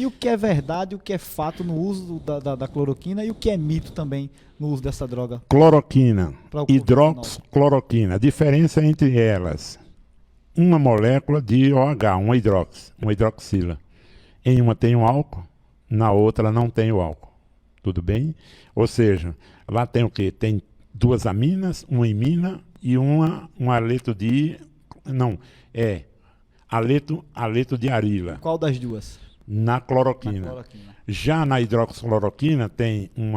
E o que é verdade, o que é fato no uso da cloroquina e o que é mito também no uso dessa droga? Cloroquina, Para o Covid-19. hidroxicloroquina. A diferença entre elas, uma molécula de OH, uma hidroxila. Em uma tem o álcool, na outra não tem o álcool. Tudo bem? Ou seja, lá tem o quê? Tem duas aminas, uma imina e um aleto de... Não, aleto de arila. Qual das duas? Na cloroquina. Já na hidroxicloroquina tem um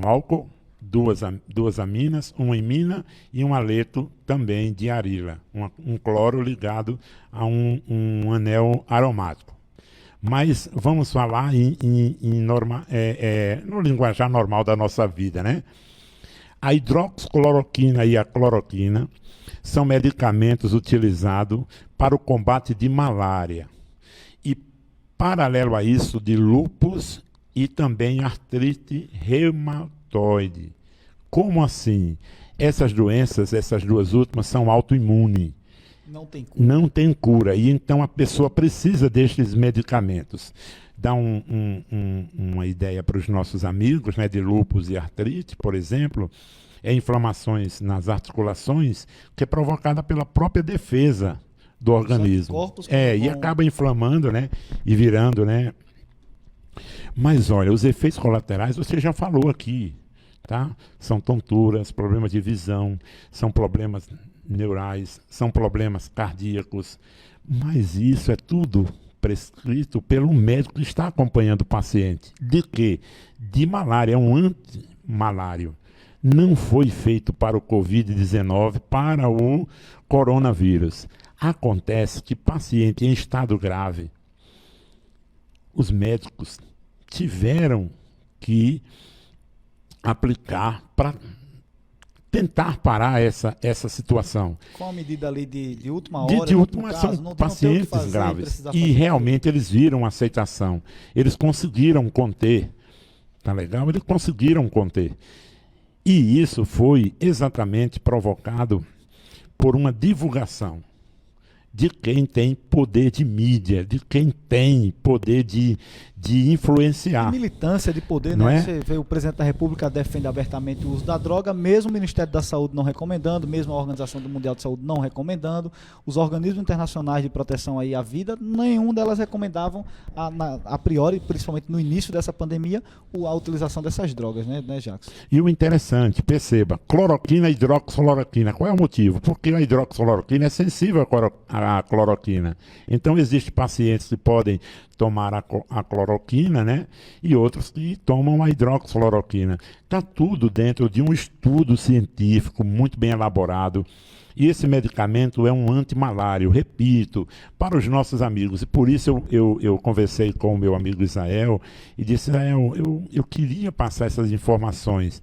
álcool, duas aminas, uma imina e um aleto também de arila. Um cloro ligado a um anel aromático. Mas vamos falar no linguajar normal da nossa vida, né? A hidroxicloroquina e a cloroquina são medicamentos utilizados para o combate de malária. E, paralelo a isso, de lúpus e também artrite reumatoide. Como assim? Essas doenças, essas duas últimas, são autoimunes. Não tem cura. Não tem cura. E então a pessoa precisa destes medicamentos. Dá uma ideia para os nossos amigos, né, de lúpus e artrite, por exemplo, inflamações nas articulações, que é provocada pela própria defesa do organismo. E acaba inflamando, né, e virando, né. Mas olha, os efeitos colaterais você já falou aqui, tá? São tonturas, problemas de visão, são problemas neurais, são problemas cardíacos, mas isso é tudo prescrito pelo médico que está acompanhando o paciente. De quê? De malária, é um antimalário. Não foi feito para o Covid-19, para o coronavírus. Acontece que paciente em estado grave, os médicos tiveram que aplicar para tentar parar essa situação. Qual a medida ali de última hora? De última, são pacientes graves. E realmente eles viram aceitação. Eles conseguiram conter. Tá legal? Eles conseguiram conter. E isso foi exatamente provocado por uma divulgação de quem tem poder de mídia, de quem tem poder de influenciar. A militância de poder, não né? É? Você vê o presidente da República defende abertamente o uso da droga, mesmo o Ministério da Saúde não recomendando, mesmo a Organização Mundial de Saúde não recomendando, os organismos internacionais de proteção aí à vida, nenhum delas recomendavam a priori, principalmente no início dessa pandemia, a utilização dessas drogas, né, Jacques? E o interessante, perceba, cloroquina e hidroxicloroquina, qual é o motivo? Porque a hidroxicloroquina é sensível à cloroquina. Então, existem pacientes que podem tomar a cloroquina, né? E outros que tomam a hidroxicloroquina. Está tudo dentro de um estudo científico muito bem elaborado. E esse medicamento é um antimalário, repito, para os nossos amigos. E por isso eu conversei com o meu amigo Israel e disse, Israel, eu queria passar essas informações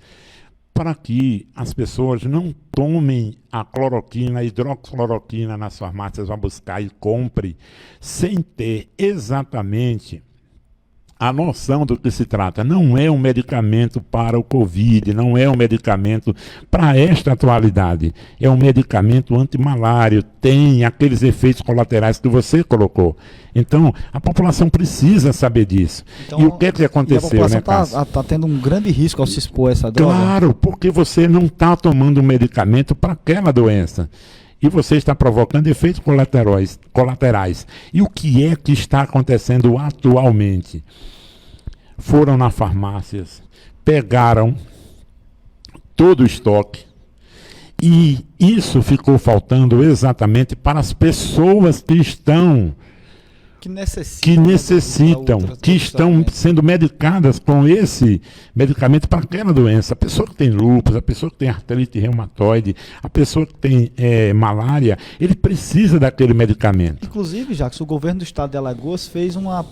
para que as pessoas não tomem a cloroquina, a hidroxicloroquina nas farmácias, vá buscar e compre, sem ter exatamente a noção do que se trata. Não é um medicamento para o Covid, não é um medicamento para esta atualidade. É um medicamento antimalário, tem aqueles efeitos colaterais que você colocou. Então, a população precisa saber disso. Então, e o que é que aconteceu, a população está tendo um grande risco ao se expor a essa droga? Claro, porque você não está tomando um medicamento para aquela doença. E você está provocando efeitos colaterais. E o que é que está acontecendo atualmente? Foram nas farmácias, pegaram todo o estoque, e isso ficou faltando exatamente para as pessoas que estão... Que necessitam, que estão sendo medicadas com esse medicamento para aquela doença. A pessoa que tem lúpus, a pessoa que tem artrite reumatoide, a pessoa que tem malária, ele precisa daquele medicamento. Inclusive, Jacques, o governo do estado de Alagoas fez uma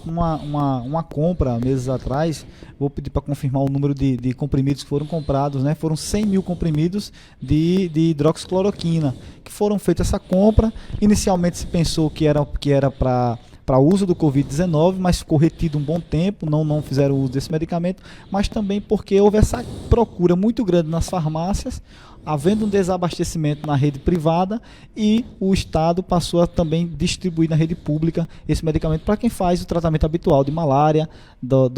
compra meses atrás, vou pedir para confirmar o número de comprimidos que foram comprados, né? Foram 100 mil comprimidos de hidroxicloroquina, que foram feitas essa compra. Inicialmente se pensou que era para para uso do Covid-19, mas ficou retido um bom tempo, não fizeram uso desse medicamento, mas também porque houve essa procura muito grande nas farmácias, havendo um desabastecimento na rede privada, e o Estado passou a também distribuir na rede pública esse medicamento para quem faz o tratamento habitual de malária, da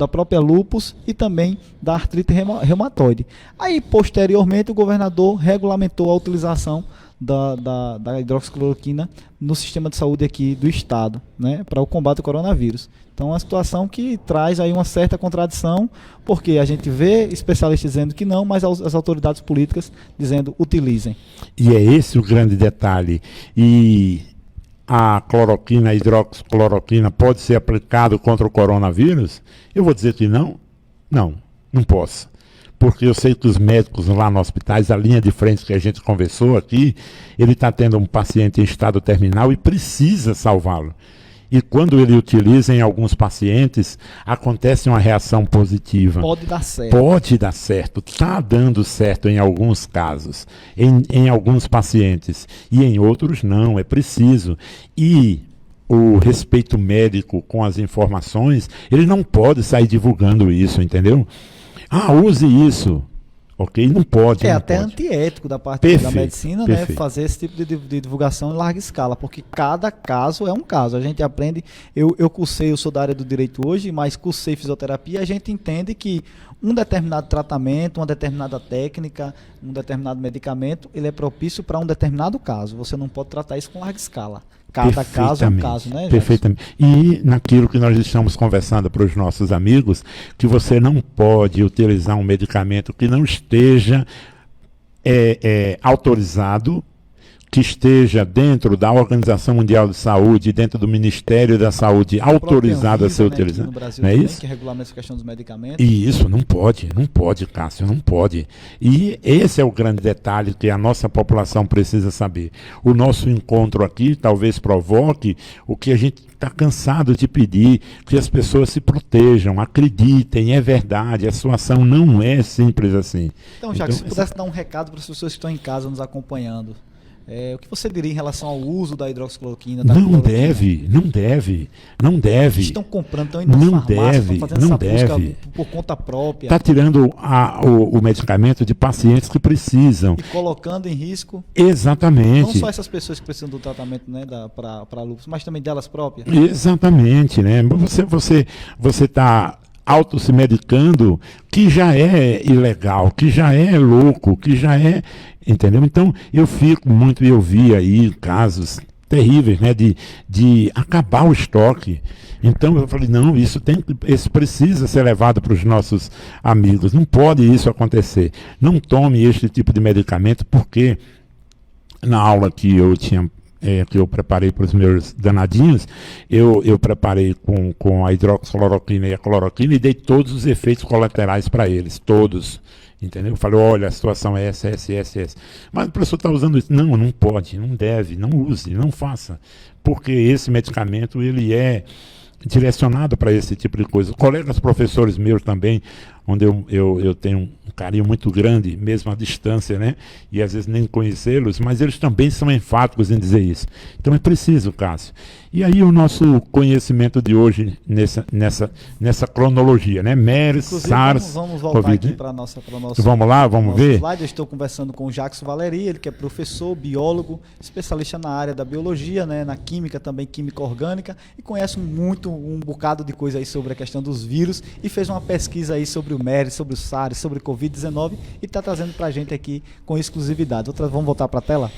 própria lúpus e também da artrite reumatoide. Aí, posteriormente, o governador regulamentou a utilização da hidroxicloroquina no sistema de saúde aqui do Estado, né, para o combate ao coronavírus. Então, é uma situação que traz aí uma certa contradição, porque a gente vê especialistas dizendo que não, mas as autoridades políticas dizendo utilizem. E é esse o grande detalhe. E a cloroquina, a hidroxicloroquina pode ser aplicado contra o coronavírus? Eu vou dizer que não. Não posso. Porque eu sei que os médicos lá no hospitais, a linha de frente que a gente conversou aqui, ele está tendo um paciente em estado terminal e precisa salvá-lo. E quando ele utiliza em alguns pacientes, acontece uma reação positiva. Pode dar certo. Pode dar certo. Está dando certo em alguns casos, em alguns pacientes. E em outros não, é preciso. E o respeito médico com as informações, ele não pode sair divulgando isso, entendeu? Use isso. Ok? Não pode. É não até pode. antiético da parte da medicina, né, fazer esse tipo de divulgação em larga escala, porque cada caso é um caso. A gente aprende, eu sou da área do direito hoje, mas cursei fisioterapia, a gente entende que um determinado tratamento, uma determinada técnica, um determinado medicamento, ele é propício para um determinado caso. Você não pode tratar isso com larga escala. Cada caso é um caso, né, Jackson? Perfeitamente. E naquilo que nós estamos conversando para os nossos amigos, que você não pode utilizar um medicamento que não esteja autorizado, que esteja dentro da Organização Mundial de Saúde, dentro do Ministério da Saúde, autorizado a ser utilizado. No Brasil não é também, isso? que regulamenta essa questão dos medicamentos. E isso não pode, Cássio, não pode. E esse é o grande detalhe que a nossa população precisa saber. O nosso encontro aqui talvez provoque o que a gente está cansado de pedir, que as pessoas se protejam, acreditem, é verdade, a situação não é simples assim. Então, Jacques, se pudesse dar um recado para as pessoas que estão em casa nos acompanhando, o que você diria em relação ao uso da hidroxicloroquina? Não deve. Estão comprando, estão indo nas farmácias, estão fazendo essa busca por conta própria. Está tirando o medicamento de pacientes que precisam. E colocando em risco. Exatamente. Não só essas pessoas que precisam do tratamento, né, para lúpus, mas também delas próprias. Exatamente, né? Você está se medicando, que já é ilegal, que já é louco, que já é, entendeu? Então, eu vi aí casos terríveis, né, de acabar o estoque. Então, eu falei, não, isso precisa ser levado para os nossos amigos, não pode isso acontecer. Não tome este tipo de medicamento, porque na aula que eu preparei para os meus danadinhos, eu preparei com a hidroxicloroquina e a cloroquina e dei todos os efeitos colaterais para eles, todos. Entendeu? Eu falei, olha, a situação é essa. Mas o professor está usando isso. Não pode, não deve, não use, não faça. Porque esse medicamento, ele é direcionado para esse tipo de coisa. Colegas professores meus também, onde eu tenho um carinho muito grande, mesmo à distância, né? E às vezes nem conhecê-los, mas eles também são enfáticos em dizer isso. Então é preciso, Cássio. E aí o nosso conhecimento de hoje nessa cronologia, né? MERS, SARS, vamos voltar COVID. aqui para nosso Vamos lá, vamos ver? Slide. Eu estou conversando com o Jackson Valeri, ele que é professor, biólogo, especialista na área da biologia, né? Na química também, química orgânica, e conhece um bocado de coisa aí sobre a questão dos vírus, e fez uma pesquisa aí sobre o MERS, sobre o SARS, sobre o Covid-19, e está trazendo para a gente aqui com exclusividade. Vamos voltar para a tela?